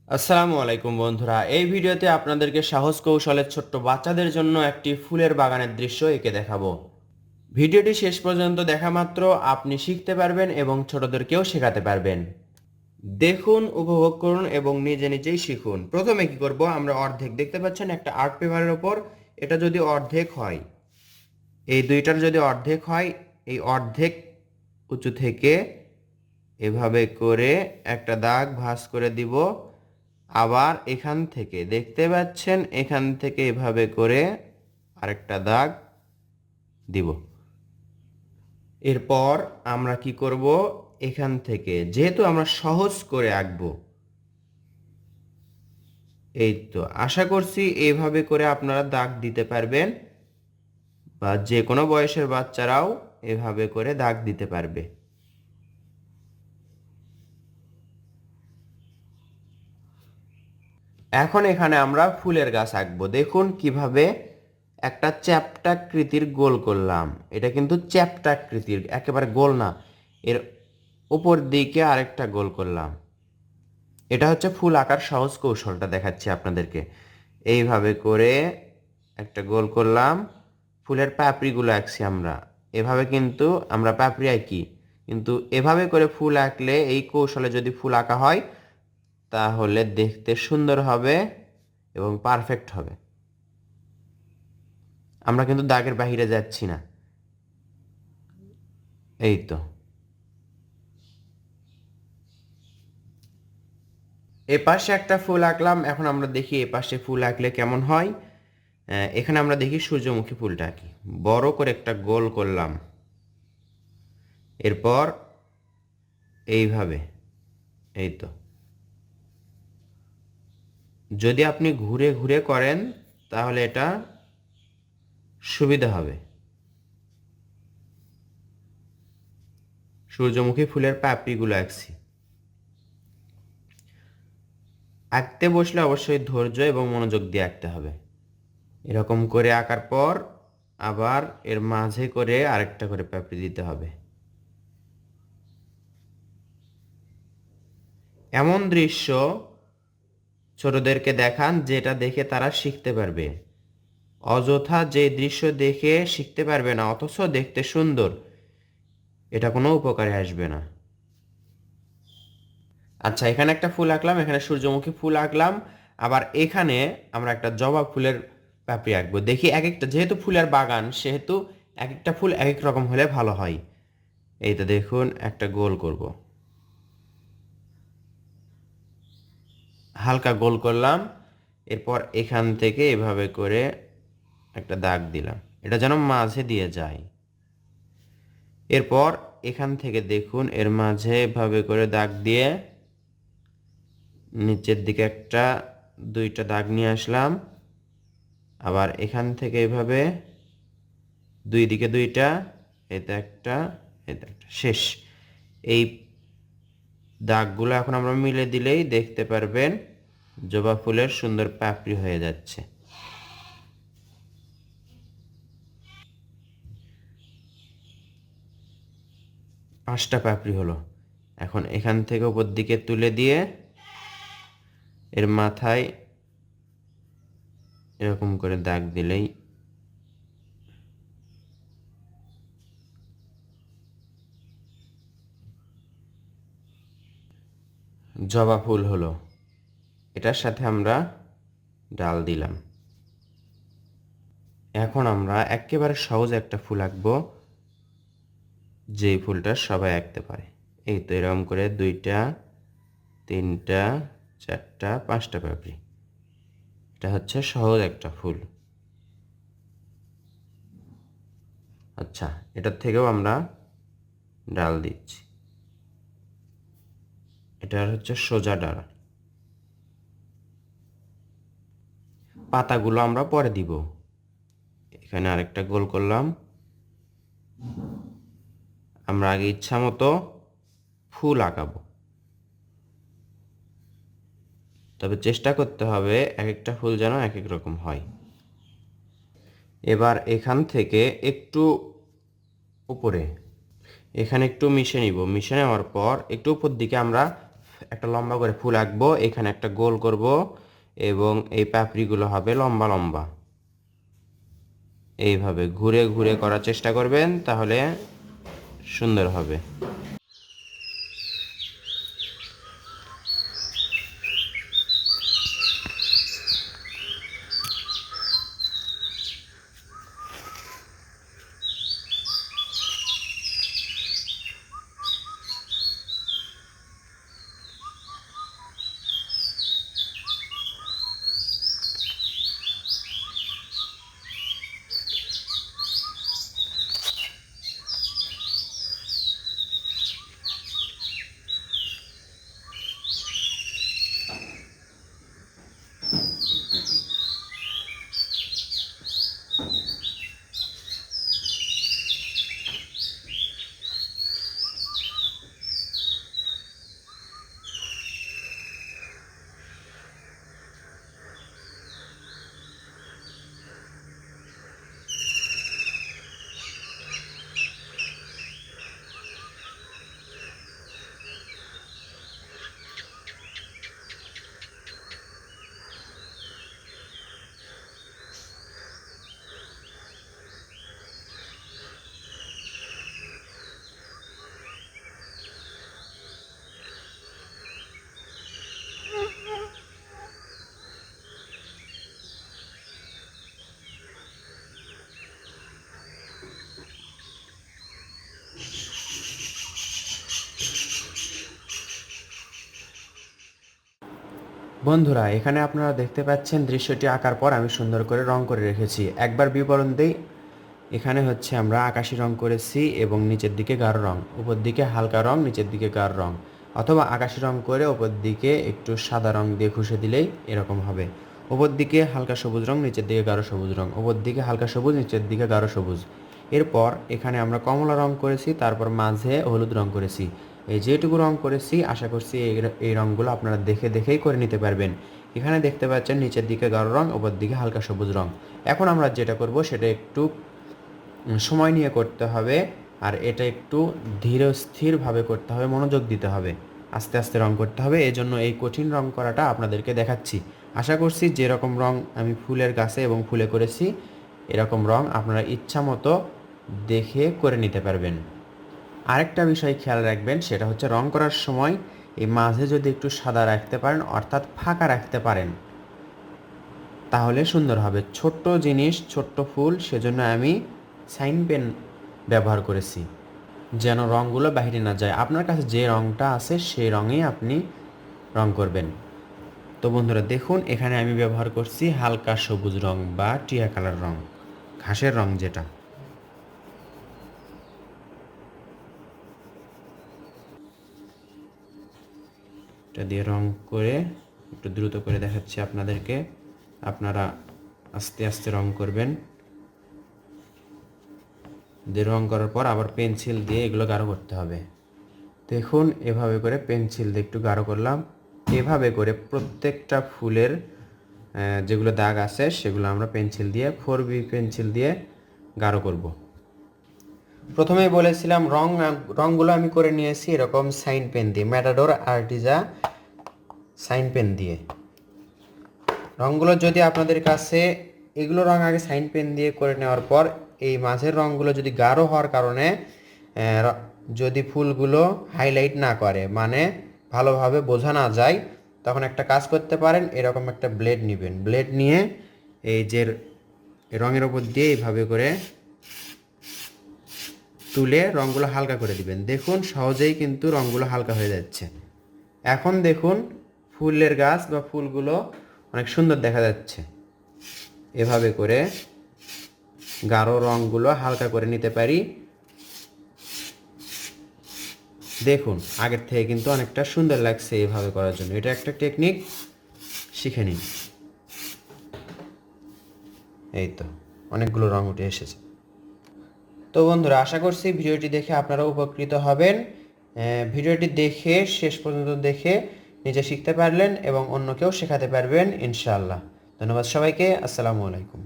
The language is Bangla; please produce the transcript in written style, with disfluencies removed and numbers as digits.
আসসালামু আলাইকুম বন্ধুরা, এই ভিডিওতে আপনাদেরকে সাহস কৌশলের ছোট্ট বাচ্চাদের জন্য একটি ফুলের বাগানের দৃশ্য এঁকে দেখাবো। ভিডিওটি শেষ পর্যন্ত দেখা মাত্র আপনি শিখতে পারবেন এবং ছোটদেরকেও শেখাতে পারবেন। দেখুন, উপভোগ করুন এবং নিজে নিজেই শিখুন। প্রথমে কি করব, আমরা অর্ধেক দেখতে পাচ্ছেন একটা আর্ট পেপারের ওপর। এটা যদি অর্ধেক হয়, এই দুইটার যদি অর্ধেক হয়, এই অর্ধেক উঁচু থেকে এভাবে করে একটা দাগ ভাঁজ করে দিব। আবার এখান থেকে দেখতে পাচ্ছেন, এখান থেকে এভাবে করে আরেকটা দাগ দিব। এরপর আমরা কি করব, এখান থেকে যেহেতু আমরা সহজ করে আঁকবো, এই তো আশা করছি এইভাবে করে আপনারা দাগ দিতে পারবেন, বা যে কোনো বয়সের বাচ্চারাও এভাবে করে দাগ দিতে পারবে। এখন এখানে আমরা ফুলের গাছ আঁকবো। দেখুন কিভাবে একটা চ্যাপ্টাকৃতির গোল করলাম। এটা কিন্তু চ্যাপ্টাকৃতির, একেবারে গোল না, এর উপর দিকে আরেকটা গোল করলাম। এটা হচ্ছে ফুল আঁকার সহজ কৌশলটা দেখাচ্ছি আপনাদেরকে। এইভাবে করে একটা গোল করলাম, ফুলের পাপড়িগুলো আঁকছি আমরা। এভাবে কিন্তু আমরা পাপড়ি আঁকি, কিন্তু এভাবে করে ফুল আঁকলে, এই কৌশলে যদি ফুল আঁকা হয় তাহলে দেখতে সুন্দর হবে এবং পারফেক্ট হবে। আমরা কিন্তু দাগের বাহিরে যাচ্ছি না। এই তো, এ পাশে একটা ফুল আঁকলাম। এখন আমরা দেখি এ পাশে ফুল আঁকলে কেমন হয়। এখানে আমরা দেখি সূর্যমুখী ফুলটা আঁকি। বড় করে একটা গোল করলাম, এরপর এইভাবে, এই তো। যদি আপনি ঘুরে ঘুরে করেন তাহলে এটা সুবিধা হবে। সূর্যমুখী ফুলের পাপড়িগুলো আঁকছি। আঁকতে বসলে অবশ্যই ধৈর্য এবং মনোযোগ দিয়ে আঁকতে হবে। এরকম করে আঁকার পর আবার এর মাঝে করে আরেকটা করে পাপড়ি দিতে হবে। এমন দৃশ্য ছোটদেরকে দেখান যেটা দেখে তারা শিখতে পারবে। অযথা যে দৃশ্য দেখে শিখতে পারবে না অথচ দেখতে সুন্দর, এটা কোনো উপকারে আসবে না। আচ্ছা, এখানে একটা ফুল আঁকলাম, এখানে সূর্যমুখী ফুল আঁকলাম। আবার এখানে আমরা একটা জবা ফুলের পাপড়ি আঁকবো। দেখি এক একটা, যেহেতু ফুলের বাগান সেহেতু এক একটা ফুল এক এক রকম হলে ভালো হয়। এই তো দেখুন, একটা গোল করব, হালকা গোল করলাম। এরপর এখান থেকে এভাবে করে একটা দাগ দিলাম, এটা যেন মাঝে দিয়ে যায়। এরপর এখান থেকে দেখুন, এর মাঝে এভাবে করে দাগ দিয়ে নিচের দিকে একটা দুইটা দাগ নিয়ে আসলাম। আবার এখান থেকে এভাবে দুই দিকে দুইটা, এতে একটা, এতে একটা, শেষ। এই দাগগুলো এখন আমরা মিলে দিলেই দেখতে পারবেন জবা ফুলের সুন্দর পাপড়ি হয়ে যাচ্ছে। পাঁচটা পাপড়ি হলো। এখন এখান থেকে উপর দিকে তুলে দিয়ে এর মাথায় এরকম করে দাগ দিলেই জবা ফুল হলো। এটার সাথে আমরা ডাল দিলাম। এখন আমরা একেবারে সহজ একটা ফুল আঁকবো, যেই ফুলটা সবাই আঁকতে পারে। এই তো এরকম করে দুইটা, তিনটা, চারটা, পাঁচটা পাপড়ি। এটা হচ্ছে সহজ একটা ফুল। আচ্ছা, এটার থেকেও আমরা ডাল দিচ্ছি। এটা হচ্ছে সোজা ডাল। পাতাগুলো আমরা পরে দিব। এখানে আরেকটা গোল করলাম। আমরা আগে ইচ্ছা মতো ফুল আঁকাবো, তবে চেষ্টা করতে হবে এক একটা ফুল যেন এক এক রকম হয়। এবার এখান থেকে একটু উপরে, এখানে একটু মিশে নিব। মিশে নেওয়ার পর একটু উপর দিকে আমরা একটা লম্বা করে ফুল আঁকবো, এখানে একটা গোল করব এবং এই পাপড়িগুলো হবে লম্বা লম্বা। এইভাবে ঘুরে ঘুরে করার চেষ্টা করবেন, তাহলে সুন্দর হবে। বন্ধুরা, এখানে আপনারা দেখতে পাচ্ছেন দৃশ্যটি আঁকার পর আমি সুন্দর করে রং করে রেখেছি। একবার বিবরণ দেই। এখানে হচ্ছে আমরা আকাশি রং করেছি এবং নিচের দিকে গাঢ় রং, উপর দিকে হালকা রং, নিচের দিকে গাঢ় রং, অথবা আকাশি রং করে উপর দিকে একটু সাদা রং দিয়ে ঘষে দিলেই এরকম হবে। উপর দিকে হালকা সবুজ রং, নিচের দিকে গাঢ় সবুজ রং, উপর দিকে হালকা সবুজ, নিচের দিকে গাঢ় সবুজ। এরপর এখানে আমরা কমলা রং করেছি, তারপর মাঝে হলুদ রং করেছি। এই যেটুকু রং করেছি আশা করছি এই রঙগুলো আপনারা দেখে দেখেই করে নিতে পারবেন। এখানে দেখতে পাচ্ছেন নিচের দিকে গাঢ় রং, উপর দিকে হালকা সবুজ রং। এখন আমরা যেটা করব সেটা একটু সময় নিয়ে করতে হবে, আর এটা একটু ধীর স্থিরভাবে করতে হবে, মনোযোগ দিতে হবে, আস্তে আস্তে রং করতে হবে। এই জন্য এই কঠিন রং করাটা আপনাদেরকে দেখাচ্ছি। আশা করছি যেরকম রং আমি ফুলের গাছে এবং ফুলে করেছি এরকম রং আপনারা ইচ্ছা মতো দেখে করে নিতে পারবেন। আরেকটা বিষয় খেয়াল রাখবেন, সেটা হচ্ছে রং করার সময় এই মাঝে যদি একটু সাদা রাখতে পারেন, অর্থাৎ ফাঁকা রাখতে পারেন, তাহলে সুন্দর হবে। ছোট্ট জিনিস, ছোট্ট ফুল, সেজন্য আমি সাইন পেন ব্যবহার করেছি, যেন রঙগুলো বাইরে না যায়। আপনার কাছে যে রঙটা আছে সেই রঙেই আপনি রং করবেন। তো বন্ধুরা দেখুন, এখানে আমি ব্যবহার করছি হালকা সবুজ রং বা টিয়া কালার রং, ঘাসের রং যেটা। এটা দিয়ে রং করে একটু দ্রুত করে দেখাচ্ছি আপনাদেরকে, আপনারা আস্তে আস্তে রং করবেন। দিয়ে রং করার পর আবার পেন্সিল দিয়ে এগুলো গাঢ় করতে হবে। দেখুন, এভাবে করে পেন্সিল দিয়ে একটু গাঢ় করলাম। এভাবে করে প্রত্যেকটা ফুলের যেগুলো দাগ আছে সেগুলো আমরা পেন্সিল দিয়ে 4B পেন্সিল দিয়ে গাঢ় করব। প্রথমেই বলেছিলাম রঙগুলো আমি করে নিয়েছি এরকম সাইন পেন দিয়ে, ম্যাটাডোর আর্টিজা সাইন পেন দিয়ে। রঙগুলো যদি আপনাদের কাছে এগুলো রং আগে সাইন পেন দিয়ে করে নেওয়ার পর এই মাঝের রঙগুলো যদি গাঢ় হওয়ার কারণে যদি ফুলগুলো হাইলাইট না করে, মানে ভালোভাবে বোঝা না যায়, তখন একটা কাজ করতে পারেন, এরকম একটা ব্লেড নেবেন। ব্লেড নিয়ে এই যে রঙের ওপর দিয়ে এইভাবে করে তুলে রঙগুলো হালকা করে দিবেন। দেখুন, সহজেই কিন্তু রঙগুলো হালকা হয়ে যাচ্ছে। এখন দেখুন ফুলের গাছ বা ফুলগুলো অনেক সুন্দর দেখা যাচ্ছে। এভাবে করে গাঢ় রঙগুলো হালকা করে নিতে পারি। দেখুন, আগের থেকে কিন্তু অনেকটা সুন্দর লাগছে এভাবে করার জন্য। এটা একটা টেকনিক, শিখে নিন। এই তো অনেকগুলো রং উঠে এসেছে। তো বন্ধুরা, আশা করছি ভিডিওটি দেখে আপনারা উপকৃত হবেন। ভিডিওটি দেখে শেষ পর্যন্ত দেখে নিজে শিখতে পারলেন এবং অন্যকেও শেখাতে পারবেন ইনশাআল্লাহ। ধন্যবাদ সবাইকে। আসসালামু আলাইকুম।